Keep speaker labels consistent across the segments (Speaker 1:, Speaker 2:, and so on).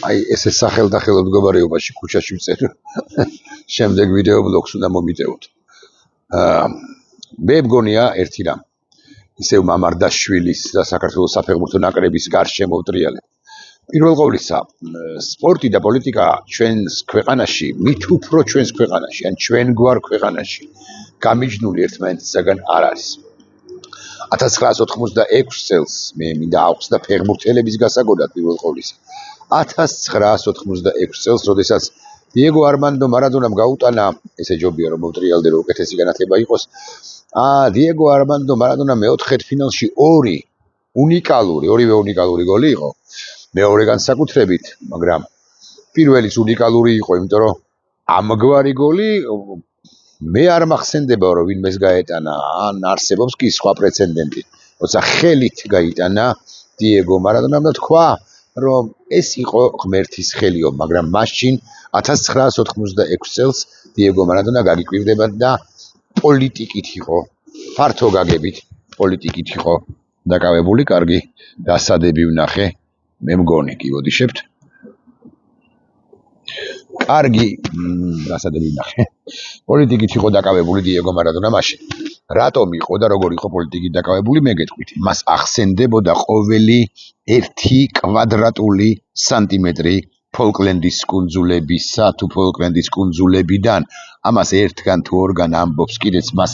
Speaker 1: აი ესე სახელდახელო მდგომარეობაში ქუჩაში ვწერ. შემდეგ ვიდეო ბლოგს უნდა მომიტევოთ. მე მგონია ერთი რამ. ისევ მამარდაშვილის და საქართველოს საფეხბურთო ნაკრების გარშემო ვტრიალებ. პირველ ყოვლისა, სპორტი და პოლიტიკა ჩვენს ქვეყანაში, მით უფრო ჩვენს ქვეყანაში, ან ჩვენგვარ ქვეყანაში გამიჯნული ერთმანეთისაგან არ არის. 1986 წელს მე მინდა აუხსნა ფეხბურთელების გასაგონად პირველ ყოვლისა. 1986 წელს, როდესაც დიეგო არმანდო მარადონამ გაუტანა, ესე ჯობია რომ მოვტრიალდე რომ უკეთესი განათლება იყოს. დიეგო არმანდო მარადონამ მეოთხედფინალში ორივე უნიკალური გოლი იყო. მეორე განსაკუთრებით, მაგრამ პირველიც უნიკალური იყო, იმიტომ რომ ამგვარი გოლი მე არ მახსენდება რომ ვინმეს გაეტანა, ან არსებობს კი სხვა პრეცედენტი. როცა ხელით გაიტანა დიეგო მარადონამ და თქვა, რომ ეს იყო ღმერთის ხელიო, მაგრამ მაშინ 1986 წელს დიეგო მარადონა გაგიკვირდება და პოლიტიკით იყო, ფართო გაგებით პოლიტიკით იყო დაკავებული, კარგი დასადები ვნახე, მე მგონი კი ვოდიშებთ. კარგი დასადები ვნახე. პოლიტიკით იყო დაკავებული დიეგო მარადონა მაშინ. რატომ იყო და როგორ იყო პოლიტიკით დაკავებული, მე გეტყვით. მას ახსენდებოდა ყოველი 1 კვადრატული სანტიმეტრი ფოლკლენდის კუნძულებისა თუ ფოლკლენდის კუნძულებიდან. ამას ერთგან თუ ორგან ამბობს, კიდეც მას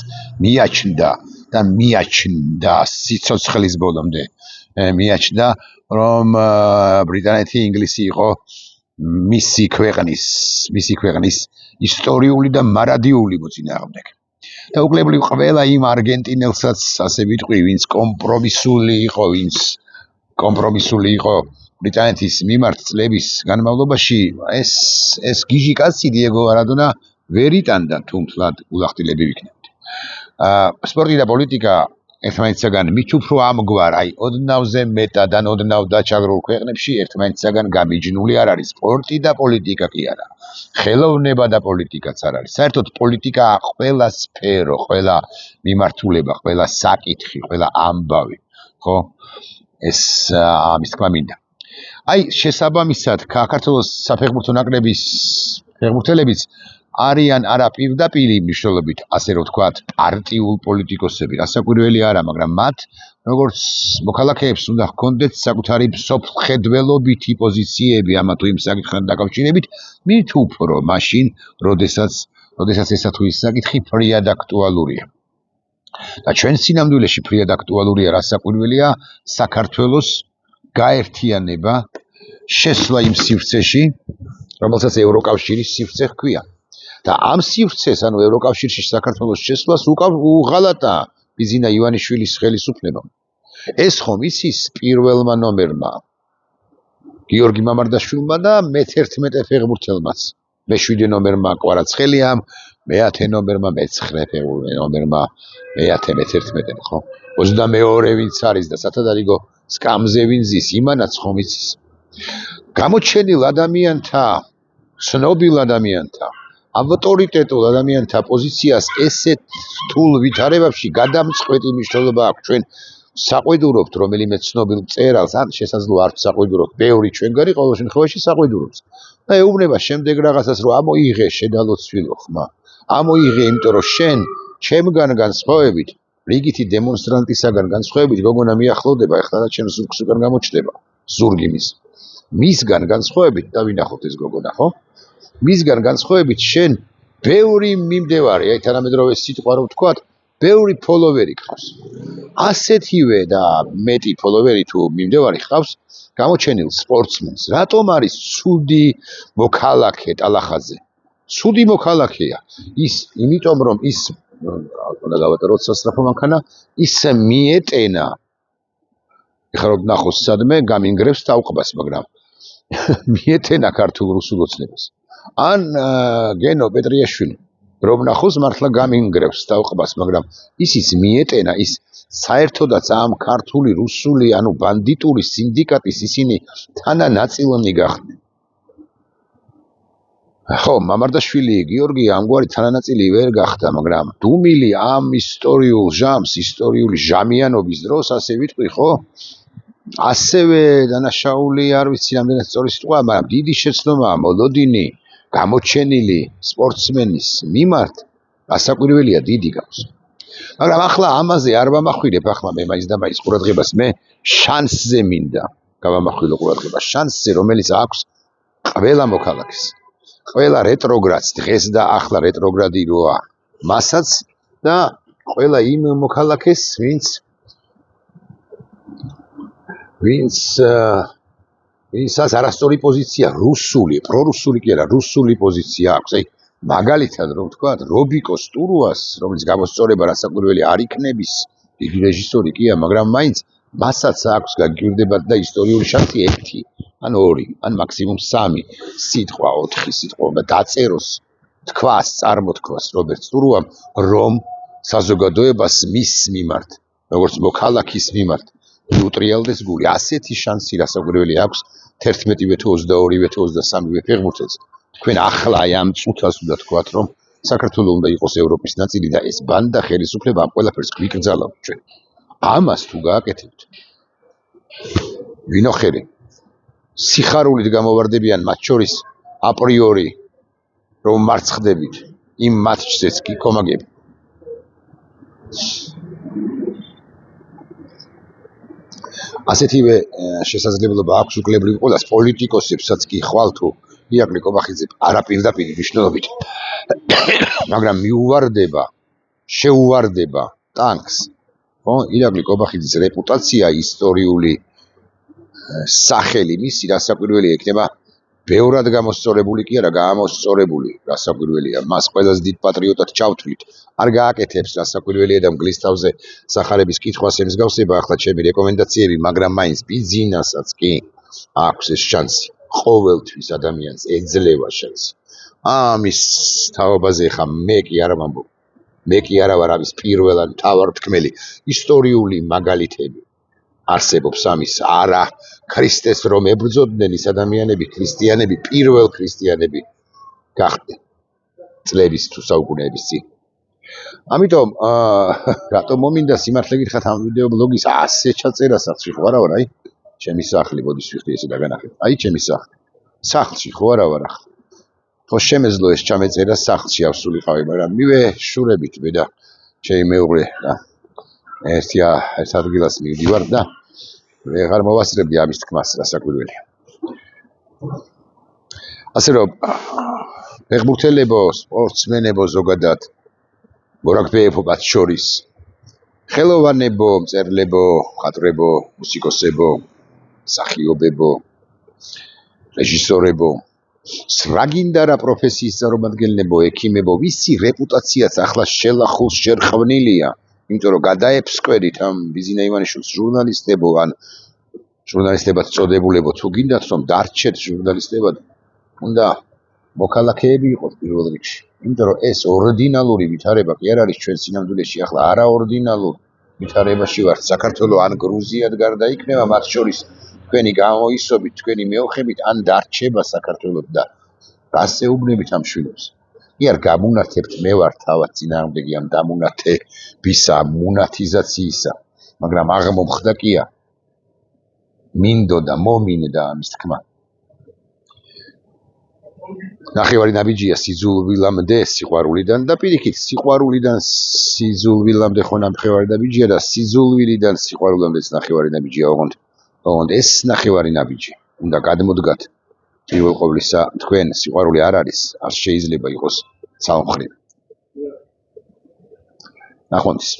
Speaker 1: მიაჩნდა სიცოცხლის ბოლომდე. მიაჩნდა, რომ ბრიტანეთი, ინგლისი იყო მისი ქვეყნის ისტორიული და მარადიული მოწინააღმდეგე. და უკლებლივ ყველა იმ არგენტინელსაც ასე ვიტყვი, ვინც კომპრომისული იყო ბრიტანეთის მიმართ წლების განმავლობაში, ეს გიჟი კაცი დიეგო მარადონა ვერ იტანდა, თუ მთლად ულახტილები ვიქნებთ. სპორტი და პოლიტიკა ერთმანეთისაგან მით უფრო ამგვარ, აი ოდნავზე მეტად ან ოდნავ დაჩაგრულ ქვეყნებში ერთმანეთისაგან გამიჯნული არ არის. სპორტი და პოლიტიკა კი არა. ხელოვნება და პოლიტიკაც არ არის. საერთოდ პოლიტიკა ყველა სფერო, ყველა მიმართულება, ყველა საკითხი, ყველა ამბავი, ხო? ეს ამის თქმა მინდა. აი შესაბამისად, საქართველოს საფეხბურთო ნაკრების ფეხბურთელებიც არიან არა პირდაპირი მნიშვნელობით, ასე რომ ვთქვათ, პარტიულ პოლიტიკოსები, რასაკვირველი არა, მაგრამ მათ როგორც მოქალაქეებს უნდა ჰქონდეთ საკუთარი მსოფლმხედველობითი პოზიციები ამა თუ იმ საკითხთან დაკავშირებით, მით უფრო მაშინ, როდესაც ესა თუ ის საკითხი ფრიად აქტუალურია. და ჩვენ სინამდვილეში ფრიად აქტუალურია, რასაკვირველია, საქართველოს გაერთიანება, შესვლა იმ სივრცეში, რომელსაც ევროკავშირის სივრცე ჰქვია. და ამ სივრცეს, ანუ ევროკავშირში საქართველოს შესვლას უღალატა ბიზინა ივანიშვილის ხელისუფლება. ეს ხომ იცის პირველმა ნომერმა გიორგი მამარდაშვილმა და მე-11 ფეხბურთელმაც. მე-7 ნომერმა კვარაცხელიამ, მე-10 ნომერმა, მე-9 ნომერმა, მე-10, მე-11, ხო? 22 ვინც არის და სათადარიგო სკამზე ვინ ზის, იმანაც ხომ იცის. გამოჩენილ ადამიანთა, ცნობილ ადამიანთა, ავტორიტეტულ ადამიანთა პოზიციას ესეთ რთულ ვითარებაში გადამწყვეტი მნიშვნელობა აქვს. ჩვენ საყვედურობთ რომელიმე ცნობილ მწერალს, ან შესაძლოა არ საყვედურობთ, ბევრი ჩვენგანი ყოველ შემთხვევაში საყვედურობს. და ეუბნება შემდეგ რაღაცას, რომ ამოიღე შედალოცვილო ხმა. ამოიღე, იმიტომ რომ შენ ჩემგან განსხვავებით, რიგითი დემონსტრანტისაგან განსხვავებით, გოგონა მიახლოვდება, ეხლა და ჩემს ზურგს უკან გამოჩნდება, ზურგი მის. მისგან განსხვავებით, და ვინახოთ ეს გოგონა, ხო? მისგან განსხვავებით შენ ბევრი მიმდევარი, აი თანამედროვე სიტყვა რომ ვთქვათ, ბევრი ფოლოვერი გყავს. ასეთივე და მეტი ფოლოვერი თუ მიმდევარი გყავს გამოჩენილ სპორტსმენს. რატომ არის ცუდი მოქალაქე ტალახაზე? ცუდი მოქალაქეა. ის იმიტომ რომ ის უნდა გავატაროთ სასწრაფო მანქანა, ის მიეტენა. ეხლა რომ ნახოს სადმე გამინგრებს თავყბას, მაგრამ მიეტენა ქართულ რუსულ ოცნებას. ან გენო პეტრიაშვილი რომ ნახოს მართლა გამინგრებს თავყბას, მაგრამ ისიც მიეტენა, ის საერთოდაც ამ ქართული რუსული, ანუ ბანდიტური სინდიკატის ისინი თანანაწილნი გახდნენ. ხო, მამარდაშვილი გიორგი ამგვარი თანანაწილი ვერ გახდა, მაგრამ დუმილი ამ ისტორიული ჟამიანობის დროს, ასე ვიტყვი, ხო? ასევე დანაშაული არ ვიცი რამდენად სწორი სიტყვა, მაგრამ დიდი შეცდომაა მოლოდინი გამოჩენილი სპორტსმენის მიმართ გასაკვირველია დიდი გავს. მაგრამ ახლა ამაზე არ ვამახვილებ, ახლა მე მაინც და მაინც ყურადღებას მე შანსზე მინდა გავამახვილო ყურადღებას, შანსზე რომელიც აქვს ყველა მოქალაქეს. ყველა რეტროგრადს დღეს და ახლა რეტროგრადი როა მასაც და ყველა იმ მოქალაქეს ვინცაც არასწორი პოზიცია რუსული, პრორუსული კი არა, რუსული პოზიცია აქვს. აი მაგალითად რომ ვთქვა, რობიკო სტურუას, რომელიც გამოსწორება რასაკვირველი არ იქნების, დიდი რეჟისორი კია, მაგრამ მაინც მასაც აქვს გაგიურდება და ისტორიული შანსი 1, ან 2, ან მაქსიმუმ 3 სიტყვა, 4 სიტყვა და დაწეროს თქვას, წარმოთქვას რობერტ სტურუამ, რომ საზოგადოებას მის მიმართ, როგორც მოქალაქის მიმართ უტრიალდეს გული. ასეთი შანსი რასაკვირველი აქვს 11-ვე თუ 22-ვე თუ 23-ვე ფეხბურთელს. თქვენ ახლა აი ამ წუთას უნდა თქვათ, რომ საქართველო უნდა იყოს ევროპის ნაწილი და ეს ბანდა ხელისუფლება ამ ყველაფერს გვიკრძალავთ ჩვენ. ამას თუ გააკეთებთ, ვინოხერი სიხარულით გამოვარდებიან მათ შორის აპრიორი რომ მარცხდებით იმ მატჩზეც კი კომაგები. ასეთივე შესაძლებლობა აქვს უკლებრივ ყველას პოლიტიკოსებსაც კი ხვალ თუ ირაკლი კობახიძე არაპირდაპირ მნიშვნელობით მაგრამ შეუვარდება ტანკს, ხო? ირაკლი კობახიძის რეპუტაცია, ისტორიული სახელი მისი რასაკვირველია იქნება ბევრად გამოსწორებული კი არა, გამოსწორებული რასაკვირველია. მას ყველაზე დიდ პატრიოტად ჩავთვლით. არ გააკეთებს რასაკვირველია და მგლის თავზე სახარების კითხვას ემსგავსება ახლა ჩემი რეკომენდაციები, მაგრამ მაინც ბიზნესაც კი აქვს ეს შანსი. ყოველთვის ადამიანს ეძლევა შანსი. ამის თაობაზე ხა მე კი არ ვამბობ. მე კი არა ვარ ამის პირველად მთავართქმელი. ისტორიული მაგალითები არსებობს ამის. არა ქრისტეს რომ ებრძოდნენ ის ადამიანები, ქრისტიანები, პირველ ქრისტიანები გახდნენ წლების თუ საუკუნეების წინ. ამიტომ რატომ მომინდა სიმართლე გითხრათ ამ ვიდეო ბლოგის ასე ჩაწერა სახლში ხო არა ვარ, აი ჩემი სახლი, მოდის ვიხდი ესე დაგანახეთ. აი ჩემი სახლი. სახლში ხო არა ვარ ახლა. ხო შემეძლო ეს ჩამეწერა სახლში ავსულიყავი, მაგრამ მივე შურებით მე და ჩემი მეუღლე და ერთ ადგილას მივდივარ და ვეღარ მოვასწრებდი ამის თქმას, რასაკვირველია. ასე რომ ფეხბურთელებო, სპორტსმენებო ზოგადად მორაგბეებო მათ შორის, ხელოვანებო, მწერლებო, მხატვრებო, მუსიკოსებო, მსახიობებო, რეჟისორებო, რა გინდა რა პროფესიის წარმომადგენლებო, ექიმებო, ვისი რეპუტაციაც ახლა შელახულს ჯერ ხვნილია, იმიტომ რომ გადაეფსკვერით ამ ბიზინა ივანიშვილს ჟურნალისტებო, ან ჟურნალისტებად წოდებულებო, თუ გინდათ რომ დარჩეთ ჟურნალისტებად, უნდა მოქალაქეები იყოს პირველ რიგში. იმიტომ რომ ეს ორდინალური ვითარება კი არ არის ჩვენ სინამდვილეში, ახლა არაორდინალურ ვითარებაში ვართ. საქართველო ან გრუზიად გარდა იქნება, მათ შორის თქვენი გამოისობით, თქვენი მეოხებით, ან დარჩება საქართველო და რას ეუბნებით ამ შვილებს? კი არ გამუნათებთ, მე ვარ თავად წინააღმდეგი ამ დამუნათებისა, მონათიზაციისა, მაგრამ აღმოხდა კია. მინდოდა, მომინდა ამის თქმა. ნახევარი ნაბიჯია სიძულვილამდე სიყვარულიდან და პირიქით სიყვარულიდან სიძულვილამდე ხო ნახევარი ნაბიჯია და სიძულვილიდან სიყვარულამდეც ნახევარი ნაბიჯია. ოღონდ ეს ნახევარი ნაბიჯი უნდა გადმოდგათ პირველ ყოვლისა თქვენ სიყვარული არ არის, არ შეიძლება იყოს ცალმხრივი. ნახვამდის.